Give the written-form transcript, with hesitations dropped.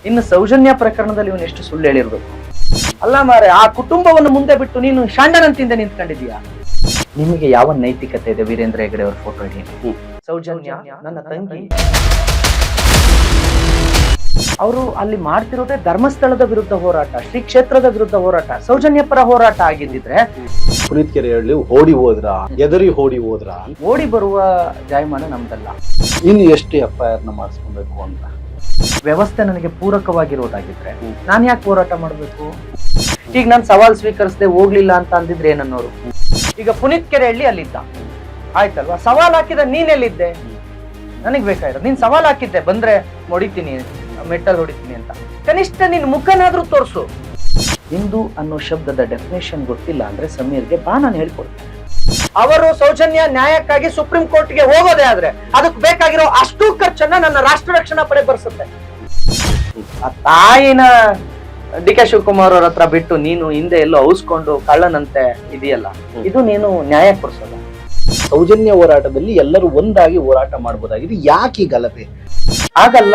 ಇನ್ನು ಸೌಜನ್ಯ ಪ್ರಕರಣದಲ್ಲಿ ಇವನು ಎಷ್ಟು ಸುಳ್ಳು ಹೇಳಿರ್ಬೇಕು. ಅಲ್ಲ ಮಾರೆ, ಆ ಕುಟುಂಬವನ್ನು ಮುಂದೆ ಬಿಟ್ಟು ನೀನು ಶಾಂಡನಂತಿಂದ ನಿಂತ್ಕೊಂಡಿದೀಯಾ. ನಿಮಗೆ ಯಾವ ನೈತಿಕತೆ ಇದೆ ವೀರೇಂದ್ರ ಹೆಗಡೆ ಅವರ ಫೋಟೋ ಹಿಡಿಯ? ಸೌಜನ್ಯ ನನ್ನ ತಂಗಿ, ಅವರು ಅಲ್ಲಿ ಮಾಡ್ತಿರೋದೇ ಧರ್ಮಸ್ಥಳದ ವಿರುದ್ಧ ಹೋರಾಟ, ಶ್ರೀ ಕ್ಷೇತ್ರದ ವಿರುದ್ಧ ಹೋರಾಟ, ಸೌಜನ್ಯ ಪರ ಹೋರಾಟ ಆಗಿದ್ದಿದ್ರೆ ಪುನೀತ್ ಕೆರೆಹಳ್ಳಿ ಓಡಿ ಹೋದ್ರ, ಎದರಿ ಓಡಿ ಹೋದ್ರ, ಓಡಿ ಬರುವ ಜಾಯಮಾನ ನಮ್ದಲ್ಲ. ಇನ್ನು ಎಷ್ಟು FIR ನ ಮಾಡಿಸ್ಕೊಬೇಕು ಅಂತ ವ್ಯವಸ್ಥೆ ನನಗೆ ಪೂರಕವಾಗಿರೋದಾಗಿದ್ರೆ ನಾನ್ ಯಾಕೆ ಹೋರಾಟ ಮಾಡ್ಬೇಕು? ಈಗ ನಾನು ಸವಾಲ್ ಸ್ವೀಕರಿಸದೆ ಹೋಗ್ಲಿಲ್ಲ ಅಂತ ಅಂದಿದ್ರೆ ಏನನ್ನೋರು. ಈಗ ಪುನೀತ್ ಕೆರೆಹಳ್ಳಿ ಅಲ್ಲಿದ್ದ, ಆಯ್ತಲ್ವಾ? ಸವಾಲ್ ಹಾಕಿದ ನೀನೆಲ್ಲಿದ್ದೆ? ನನಗ್ ಬೇಕಾಗಿರೋದು ನೀನ್ ಸವಾಲ್ ಹಾಕಿದ್ದೆ, ಬಂದ್ರೆ ಹೊಡಿತೀನಿ, ಮೆಟ್ಟಲ್ ಹೊಡಿತೀನಿ ಅಂತ. ಕನಿಷ್ಠ ನಿನ್ ಮುಖನಾದ್ರೂ ತೋರ್ಸು. ಹಿಂದೂ ಅನ್ನೋ ಶಬ್ದದ ಡೆಫಿನೇಷನ್ ಗೊತ್ತಿಲ್ಲ ಅಂದ್ರೆ ಸಮೀರ್ಗೆ ಬಾ, ನಾನು ಹೇಳ್ಕೊಡ್ತೇನೆ. ಅವರು ಸೌಜನ್ಯ ನ್ಯಾಯಕ್ಕಾಗಿ ಸುಪ್ರೀಂ ಕೋರ್ಟ್ಗೆ ಹೋಗೋದೇ ಆದ್ರೆ ಅದಕ್ಕೆ ಬೇಕಾಗಿರೋ ಅಷ್ಟು ಖರ್ಚನ್ನ ನನ್ನ ರಾಷ್ಟ್ರ ರಕ್ಷಣಾ ಪಡೆ ಬರ್ಸುತ್ತೆ. ಆ ತಾಯಿನ DK ಶಿವಕುಮಾರ್ ಅವ್ರ ಹತ್ರ ಬಿಟ್ಟು ನೀನು ಹಿಂದೆ ಎಲ್ಲೋ ಔಸ್ಕೊಂಡು ಕಳ್ಳನಂತೆ ಇದೆಯಲ್ಲ, ಇದು ನೀನು ನ್ಯಾಯ ಕೊಡ್ಸೋದ? ಸೌಜನ್ಯ ಹೋರಾಟದಲ್ಲಿ ಎಲ್ಲರೂ ಒಂದಾಗಿ ಹೋರಾಟ ಮಾಡಬಹುದಾಗಿದೆ, ಯಾಕೆ ಈ ಗಲಭೆ? ಆಗಲ್ಲ.